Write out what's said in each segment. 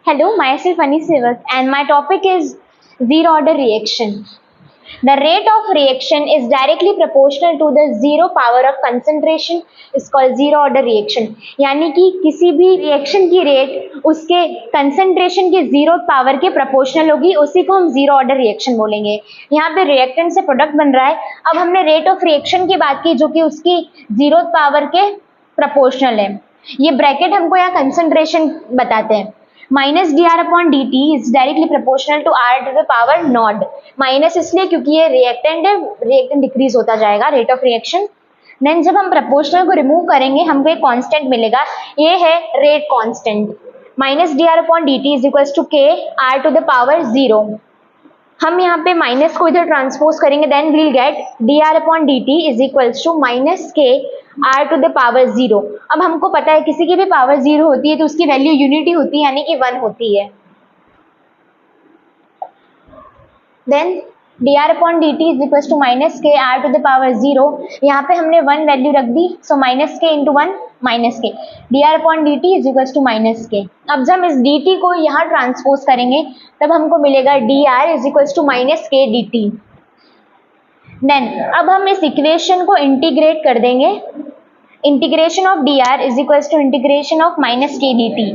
Hello, myself Anis Sevak and my topic is zero order reaction. The rate of reaction is directly proportional to the zero power of concentration is called zero order reaction. यानी कि किसी भी reaction की rate उसके concentration के zero power के proportional होगी, उसी को हम जीरो ऑर्डर रिएक्शन बोलेंगे। यहाँ पे रिएक्टेंट से प्रोडक्ट बन रहा है। अब हमने रेट ऑफ रिएक्शन की बात की जो कि उसकी जीरो पावर के प्रोपोर्शनल है। ये ब्रैकेट हमको यहाँ कंसंट्रेशन बताते हैं। Minus D R upon D T is directly proportional to R to the power naught. Minus इसलिए क्योंकि ये रिएक्टेंट है, रिएक्टेंट डिक्रीज होता जाएगा रेट ऑफ रिएक्शन। देन जब हम प्रोपोर्शनल को रिमूव करेंगे हमको एक कांस्टेंट मिलेगा, ये है rate constant. Minus D R upon D T is equal to के r to the power zero. हम यहाँ पे माइनस को इधर ट्रांसपोज करेंगे, then we'll get d are upon D T is equal to minus k r to the power zero. अब हमको पता है किसी की भी पावर जीरो होती है तो उसकी वैल्यू यूनिटी होती है, यानी कि 1 होती है। Then d are upon D T is equal to minus k r to the power zero. यहाँ पे हमने 1 वैल्यू रख दी, सो माइनस के इंटू 1 माइनस के, d are upon D T is equal to minus k. अब जब हम इस डी टी को यहाँ ट्रांसपोज करेंगे तब हमको मिलेगा D are is equal to minus के डी टी। देन अब हम इस इक्वेशन को इंटीग्रेट कर देंगे। Integration of D R is equal to integration of minus के डी टी।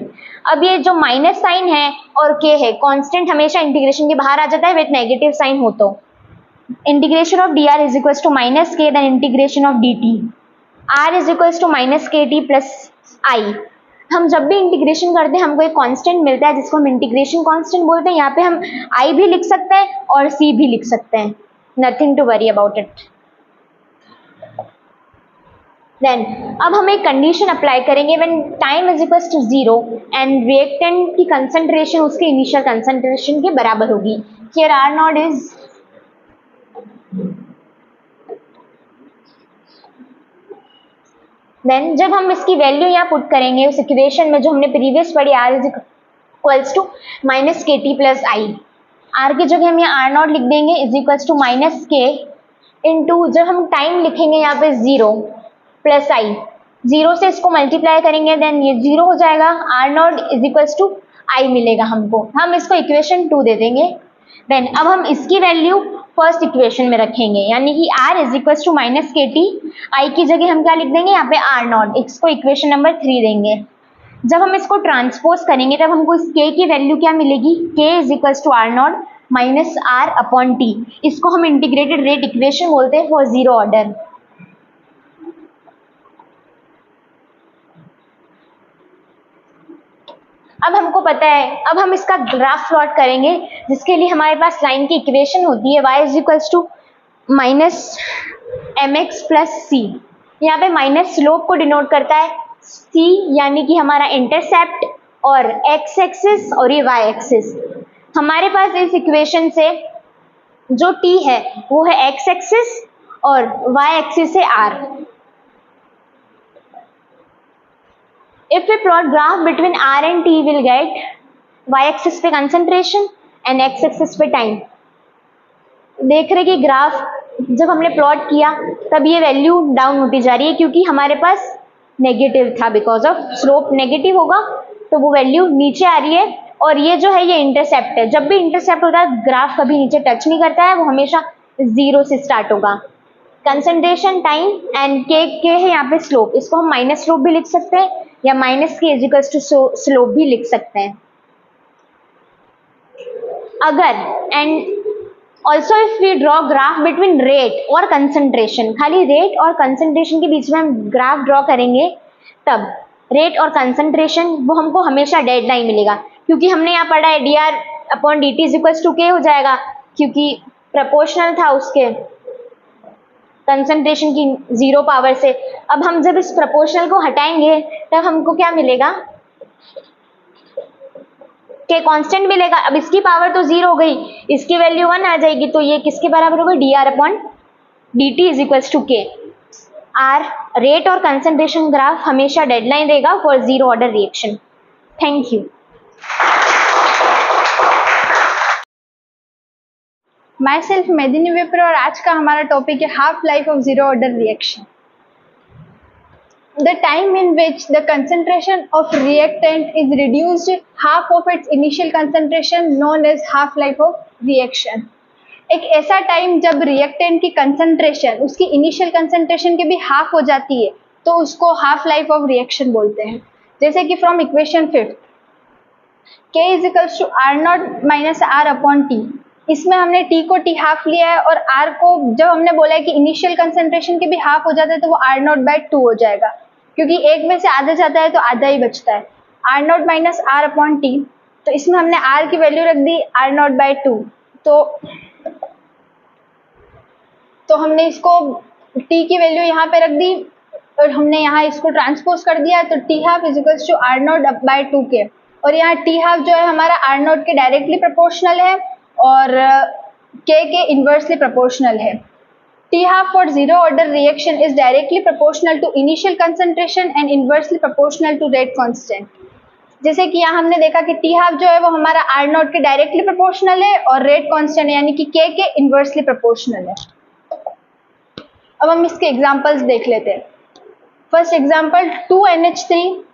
अब ये जो माइनस साइन है और के है, कांस्टेंट हमेशा इंटीग्रेशन के बाहर आ जाता है विथ नेगेटिव साइन हो तो। Integration of D R is equal to minus k, then integration of d t. R is equal to minus के टी प्लस आई। हम जब भी इंटीग्रेशन करते हैं हमको एक कांस्टेंट मिलता है जिसको हम इंटीग्रेशन कांस्टेंट बोलते हैं। यहाँ पे हम आई भी लिख सकते हैं और सी भी लिख सकते हैं, nothing to worry about it. Then अब हम एक कंडीशन अप्लाई करेंगे when time is equal to zero and reactant की कंसंट्रेशन उसके इनिशियल कंसंट्रेशन के बराबर होगी। Here R not is then जब हम इसकी वैल्यू यहाँ पुट करेंगे उस इक्वेशन में जो हमने प्रीवियस पढ़ी, R is equals to minus के टी प्लस आई। आर की जगह हम यहाँ आर नॉट लिख देंगे इज इक्वल्स टू माइनस के इंटू जब हम टाइम लिखेंगे यहाँ पे जीरो प्लस आई, जीरो से इसको मल्टीप्लाई करेंगे देन ये जीरो हो जाएगा, r not is equals to I मिलेगा हमको। हम इसको इक्वेशन 2 दे देंगे। देन अब हम इसकी वैल्यू फर्स्ट इक्वेशन में रखेंगे, यानी कि r is equals to minus के टी। आई की जगह हम क्या लिख देंगे यहाँ पे आर नॉट, इसको इक्वेशन नंबर 3 देंगे। जब हम इसको ट्रांसपोज करेंगे तब हमको इस k की वैल्यू क्या मिलेगी, k is equals to R naught minus R upon T. इसको हम इंटीग्रेटेड रेट इक्वेशन बोलते हैं फॉर जीरो ऑर्डर। अब हमको पता है, अब हम इसका ग्राफ प्लॉट करेंगे जिसके लिए हमारे पास लाइन की इक्वेशन होती है y is equals to minus m x plus c. यहाँ पे माइनस स्लोप को डिनोट करता है, c यानी कि हमारा इंटरसेप्ट और x एक्सिस और ये y एक्सिस। हमारे पास इस इक्वेशन से जो t है वो है x एक्सिस और y एक्सिस है r। If we plot graph between R and T, we'll get y-axis पे concentration and x-axis पे time। देख रहे कि ग्राफ जब हमने प्लॉट किया तब ये वैल्यू डाउन होती जा रही है क्योंकि हमारे पास नेगेटिव था, बिकॉज ऑफ स्लोप नेगेटिव होगा तो वो वैल्यू नीचे आ रही है। और ये जो है ये इंटरसेप्ट है, जब भी इंटरसेप्ट होता है ग्राफ कभी नीचे टच नहीं करता है, वो हमेशा जीरो से स्टार्ट होगा। कंसंट्रेशन टाइम एंड के है यहाँ पे स्लोप, इसको हम माइनस स्लोप भी लिख सकते हैं या माइनस के इजिकल्स टू स्लोप भी लिख सकते हैं। अगर and also if we draw graph between rate और कंसंट्रेशन, खाली रेट और कंसंट्रेशन के बीच में हम ग्राफ ड्रॉ करेंगे तब रेट और कंसंट्रेशन वो हमको हमेशा डेड लाइन मिलेगा, क्योंकि हमने यहाँ पढ़ा है D are upon D T is equals to K हो जाएगा क्योंकि प्रोपोर्शनल था उसके कंसंट्रेशन की जीरो पावर से। अब हम जब इस प्रोपोर्शनल को हटाएंगे तब हमको क्या मिलेगा, के कांस्टेंट मिलेगा। अब इसकी पावर तो जीरो हो गई, इसकी वैल्यू 1 आ जाएगी, तो ये किसके बराबर होगा, D are upon D T is equals to के आर। रेट और कंसंट्रेशन ग्राफ हमेशा डेडलाइन रहेगा for zero order reaction. Thank you. Myself Medini वेपर और आज का हमारा टॉपिक है half life of zero order reaction. the time in which the concentration of reactant is reduced half of its initial concentration known as half life of reaction. एक ऐसा time जब reactant की कंसंट्रेशन उसकी initial concentration के भी half हो जाती है तो उसको हाफ लाइफ ऑफ रिएक्शन बोलते हैं. जैसे कि from equation 5 K is equals to R naught minus R upon T. इसमें हमने टी को टी हाफ लिया है और आर को जब हमने बोला है कि इनिशियल कंसंट्रेशन के भी हाफ हो जाता है तो वो आर नॉट बाय 2 हो जाएगा, क्योंकि एक में से आधा जाता है तो आधा ही बचता है. R naught minus R upon T, तो इसमें हमने आर की वैल्यू रख दी आर नॉट बाय 2. तो हमने इसको टी की वैल्यू यहाँ पे रख दी और हमने यहाँ इसको ट्रांसपोज कर दिया, तो T half is equals to R naught by 2 K. और यहाँ टी हाफ जो है हमारा R naught K directly proportional है और के इन्वर्सली प्रोपोर्शनल है. T half for zero order reaction is directly proportional to initial concentration and inversely proportional to rate constant. जैसे कि यहाँ हमने देखा कि टी हाफ जो है वो हमारा R naught K directly proportional है और रेट कांस्टेंट यानी कि के इन्वर्सली प्रोपोर्शनल है. अब हम इसके एग्जांपल्स देख लेते हैं. First example 2NH3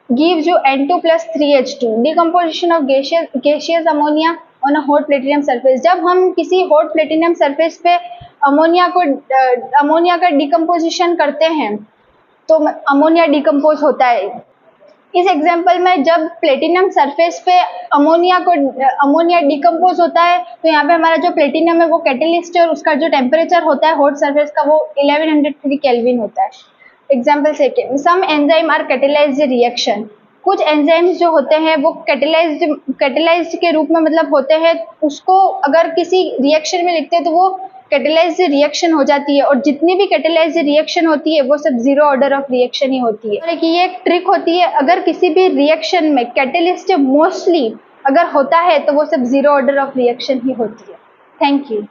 gives you N2 plus 3H2 decomposition of gaseous ammonia on a hot platinum surface. जब हम किसी hot platinum surface पे अमोनिया का डिकम्पोजिशन करते हैं तो अमोनिया डिकम्पोज होता है. इस एग्जांपल में जब प्लेटिनम सरफेस पे अमोनिया डिकम्पोज होता है तो यहाँ पे हमारा जो प्लेटिनम है वो कैटलिस्ट है और उसका जो टेम्परेचर होता है हॉट सरफेस का वो 1103 केल्विन होता है. Example second, some enzyme are catalysed reaction. कुछ एंजाइम्स जो होते हैं वो कैटेलाइज्ड के रूप में मतलब होते हैं, उसको अगर किसी रिएक्शन में लिखते हैं तो वो कैटेलाइज्ड रिएक्शन हो जाती है. और जितनी भी कैटेलाइज्ड रिएक्शन होती है वो सब जीरो ऑर्डर ऑफ रिएक्शन ही होती है. और ये एक ट्रिक होती है, अगर किसी भी रिएक्शन में कैटेलिस्ट मोस्टली अगर होता है तो वो सब जीरो ऑर्डर ऑफ रिएक्शन ही होती है. Thank you.